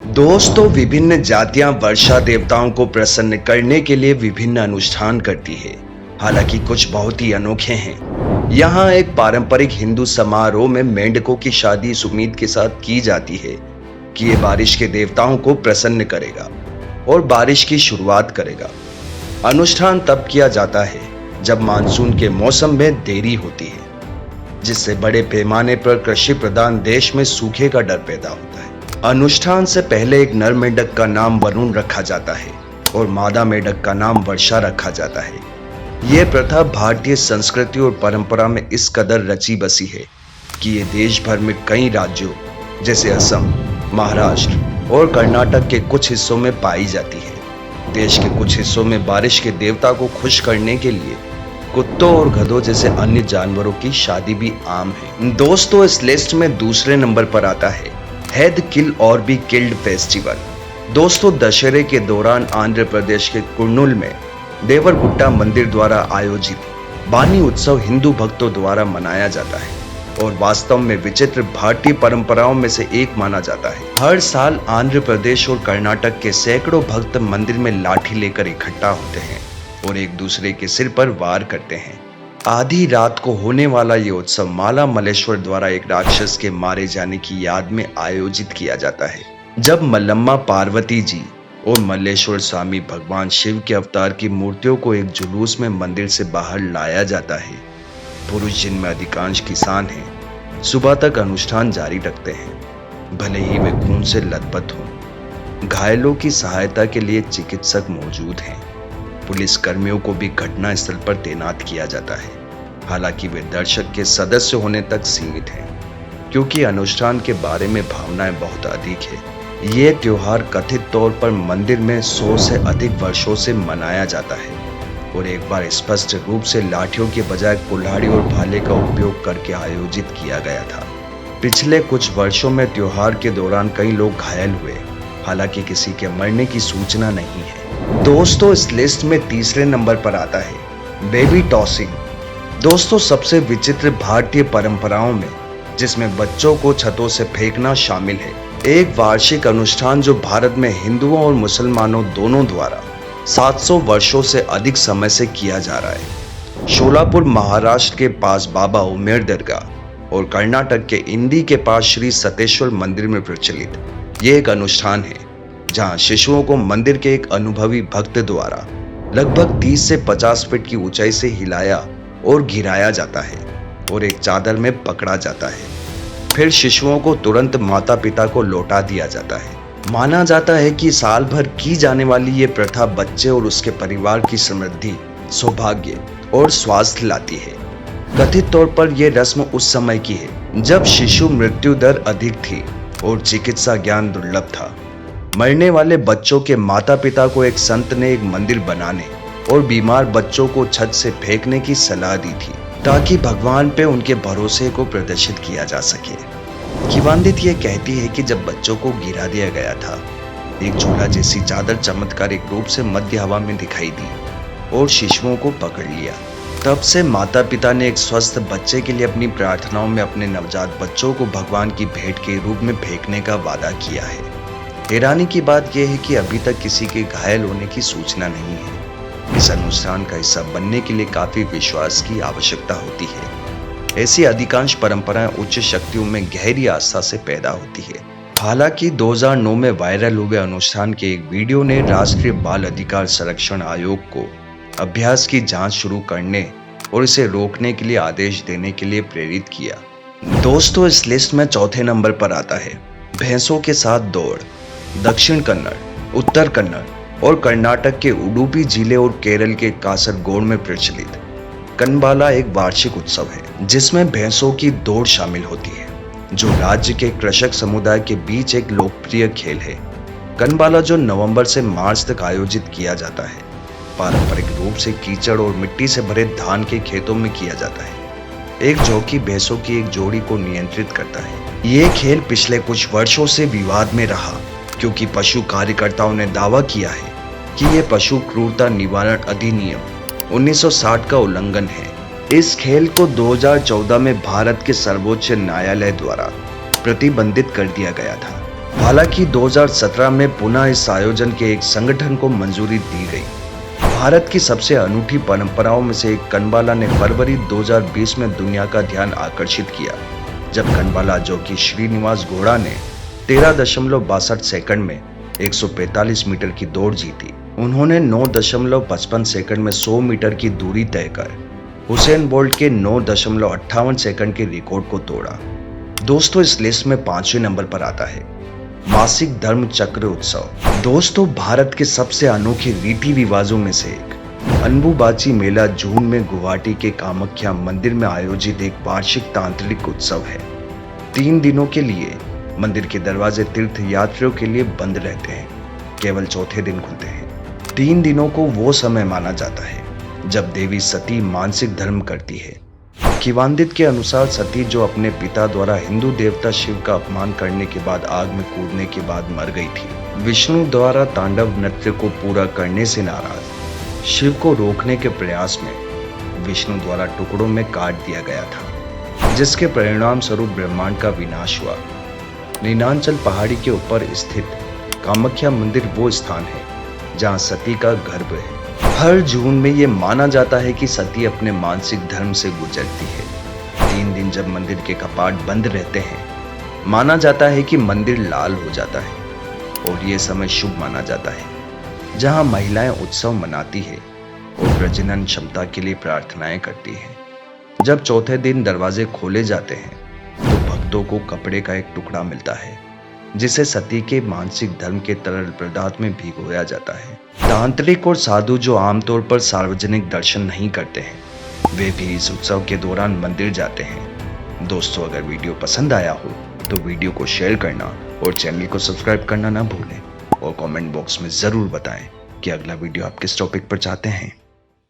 दोस्तों, विभिन्न जातियां वर्षा देवताओं को प्रसन्न करने के लिए विभिन्न अनुष्ठान करती है। हालांकि कुछ बहुत ही अनोखे हैं। यहाँ एक पारंपरिक हिंदू समारोह में मेंढकों की शादी इस उम्मीद के साथ की जाती है कि ये बारिश के देवताओं को प्रसन्न करेगा और बारिश की शुरुआत करेगा। अनुष्ठान तब किया जाता है जब मानसून के मौसम में देरी होती है, जिससे बड़े पैमाने पर कृषि प्रधान देश में सूखे का डर पैदा होता है। अनुष्ठान से पहले एक नर मेंढक का नाम वरुण रखा जाता है और मादा मेंढक का नाम वर्षा रखा जाता है। यह प्रथा भारतीय संस्कृति और परंपरा में इस कदर रची बसी है कि ये देश भर में कई राज्यों जैसे असम, महाराष्ट्र और कर्नाटक के कुछ हिस्सों में पाई जाती है। देश के कुछ हिस्सों में बारिश के देवता को खुश करने के लिए कुत्तों और गधों जैसे अन्य जानवरों की शादी भी आम है। दोस्तों, इस लिस्ट में दूसरे नंबर पर आता है हैद किल और बी किल्ड फेस्टिवल। दोस्तों, दशहरे के दौरान आंध्र प्रदेश के कुर्नूल में देवरगुट्टा मंदिर द्वारा आयोजित बानी उत्सव हिंदू भक्तों द्वारा मनाया जाता है और वास्तव में विचित्र भारतीय परंपराओं में से एक माना जाता है। हर साल आंध्र प्रदेश और कर्नाटक के सैकड़ों भक्त मंदिर में लाठी लेकर इकट्ठा होते हैं और एक दूसरे के सिर पर वार करते हैं। आधी रात को होने वाला ये उत्सव माला मल्लेश्वर द्वारा एक राक्षस के मारे जाने की याद में आयोजित किया जाता है। जब मल्लम्मा पार्वती जी और मल्लेश्वर स्वामी भगवान शिव के अवतार की मूर्तियों को एक जुलूस में मंदिर से बाहर लाया जाता है। पुरुष, जिनमें अधिकांश किसान हैं, सुबह तक अनुष्ठान जारी रखते हैं, भले ही वे खून से लथपथ हों। घायलों की सहायता के लिए चिकित्सक मौजूद हैं। पुलिस कर्मियों को भी घटना स्थल पर तैनात किया जाता है। हालांकि वे दर्शक के सदस्य होने तक सीमित हैं, क्योंकि अनुष्ठान के बारे में भावनाएं बहुत अधिक है। ये त्योहार कथित तौर पर मंदिर में 100 से अधिक वर्षों से मनाया जाता है और एक बार स्पष्ट रूप से लाठियों के बजाय कुल्हाड़ी और भाले का उपयोग करके आयोजित किया गया था। पिछले कुछ वर्षों में त्योहार के दौरान कई लोग घायल हुए, हालांकि किसी के मरने की सूचना नहीं है। दोस्तों, इस लिस्ट में तीसरे नंबर पर आता है बेबी टॉसिंग। दोस्तों, सबसे विचित्र भारतीय परंपराओं में जिसमें बच्चों को छतों से फेंकना शामिल है, एक वार्षिक अनुष्ठान जो भारत में हिंदुओं और मुसलमानों दोनों द्वारा 700 वर्षों से अधिक समय से किया जा रहा है। शोलापुर महाराष्ट्र के पास बाबा उमेर दरगाह और कर्नाटक के इंडी के पास श्री सतेश्वर मंदिर में प्रचलित ये एक अनुष्ठान है जहां शिशुओं को मंदिर के एक अनुभवी भक्त द्वारा लगभग 30 से 50 फीट की ऊंचाई से हिलाया और गिराया जाता है और एक चादर में पकड़ा जाता है। फिर शिशुओं को तुरंत माता पिता को लौटा दिया जाता है। माना जाता है कि साल भर की जाने वाली ये प्रथा बच्चे और उसके परिवार की समृद्धि, सौभाग्य और स्वास्थ्य लाती है। कथित तौर पर यह रस्म उस समय की है जब शिशु मृत्यु दर अधिक थी और चिकित्सा ज्ञान दुर्लभ था। मरने वाले बच्चों के माता पिता को एक संत ने एक मंदिर बनाने और बीमार बच्चों को छत से फेंकने की सलाह दी थी ताकि भगवान पे उनके भरोसे को प्रदर्शित किया जा सके। किंवदंती ये कहती है कि जब बच्चों को गिरा दिया गया था, एक झूला जैसी चादर चमत्कारिक रूप से मध्य हवा में दिखाई दी और शिशुओं को पकड़ लिया। तब से माता पिता ने एक स्वस्थ बच्चे के लिए अपनी प्रार्थनाओं में अपने नवजात बच्चों को भगवान की भेंट के रूप में फेंकने का वादा किया है। हैरानी की बात यह है कि अभी तक किसी के घायल होने की सूचना नहीं है। इस अनुष्ठान का हिस्सा बनने के लिए काफी विश्वास की आवश्यकता होती है। ऐसी अधिकांश परंपराएं उच्च शक्तियों में गहरी आस्था से पैदा होती है। हालांकि 2009 में वायरल हुए अनुष्ठान के एक वीडियो ने राष्ट्रीय बाल अधिकार संरक्षण आयोग को अभ्यास की जांच शुरू करने और इसे रोकने के लिए आदेश देने के लिए प्रेरित किया। दोस्तों, इस लिस्ट में चौथे नंबर पर आता है भैंसों के साथ दौड़। दक्षिण कन्नड़, उत्तर कन्नड़ और कर्नाटक के उडुपी जिले और केरल के कासरगोड में प्रचलित कनबाला एक वार्षिक उत्सव है जिसमें भैंसों की दौड़ शामिल होती है, जो राज्य के कृषक समुदाय के बीच एक लोकप्रिय खेल है। कनबाला, जो नवंबर से मार्च तक आयोजित किया जाता है, पारंपरिक रूप से कीचड़ और मिट्टी से भरे धान के खेतों में किया जाता है। एक जॉकी भैंसों की एक जोड़ी को नियंत्रित करता है। ये खेल पिछले कुछ वर्षों से विवाद में रहा क्योंकि पशु कार्यकर्ताओं ने दावा किया है कि ये पशु क्रूरता निवारण अधिनियम 1960 का उल्लंघन है। इस खेल को 2014 में भारत के सर्वोच्च न्यायालय द्वारा प्रतिबंधित कर दिया गया था। हालांकि 2017 में पुनः इस आयोजन के एक संगठन को मंजूरी दी गई। भारत की सबसे अनूठी परंपराओं में से एक कनबाला ने फरवरी 2020 में दुनिया का ध्यान आकर्षित किया, जब कनबाला जो कि श्रीनिवास घोड़ा ने 13.62 सेकंड में 145 मीटर की दौड़ जीती। उन्होंने 9.55 सेकंड में 100 मीटर की दूरी तय कर हुसैन बोल्ट के 9.58 सेकंड के रिकॉर्ड को तोड़ा। दोस्तों, इस लिस्ट में 5वें नंबर पर आता है मासिक धर्म चक्र उत्सव। दोस्तों, भारत के सबसे अनोखे रीति रिवाजों में से एक अम्बुबाची मेला जून में गुवाहाटी के कामाख्या मंदिर में आयोजित एक वार्षिक तांत्रिक उत्सव है। 3 दिनों के लिए मंदिर के दरवाजे तीर्थ यात्रियों के लिए बंद रहते हैं, केवल चौथे दिन खुलते हैं। 3 दिनों को वो समय माना जाता है जब देवी सती मानसिक धर्म करती है। किवांदित के अनुसार सती, जो अपने पिता द्वारा हिंदू देवता शिव का अपमान करने के बाद आग में कूदने के बाद मर गई थी। विष्णु द्वारा तांडव नृत्य को पूरा करने से नाराज शिव को रोकने के प्रयास में विष्णु द्वारा टुकड़ों में काट दिया गया था, जिसके परिणाम स्वरूप ब्रह्मांड का विनाश हुआ। नीलांचल पहाड़ी के ऊपर स्थित कामाख्या मंदिर वो स्थान है जहाँ सती का गर्भ है। हर जून में ये माना जाता है कि सती अपने मानसिक धर्म से गुजरती है। 3 दिन जब मंदिर के कपाट बंद रहते हैं, माना जाता है कि मंदिर लाल हो जाता है और ये समय शुभ माना जाता है, जहां महिलाएं उत्सव मनाती है और प्रजनन क्षमता के लिए प्रार्थनाएं करती है। जब चौथे दिन दरवाजे खोले जाते हैं तो भक्तों को कपड़े का एक टुकड़ा मिलता है, जिसे सती के मानसिक धर्म के तरल पदार्थ में भिगोया जाता है। तांत्रिक और साधु जो आमतौर पर सार्वजनिक दर्शन नहीं करते हैं, वे भी इस उत्सव के दौरान मंदिर जाते हैं। दोस्तों, अगर वीडियो पसंद आया हो तो वीडियो को शेयर करना और चैनल को सब्सक्राइब करना ना भूलें और कमेंट बॉक्स में जरूर बताएं कि अगला वीडियो आप किस टॉपिक पर चाहते हैं।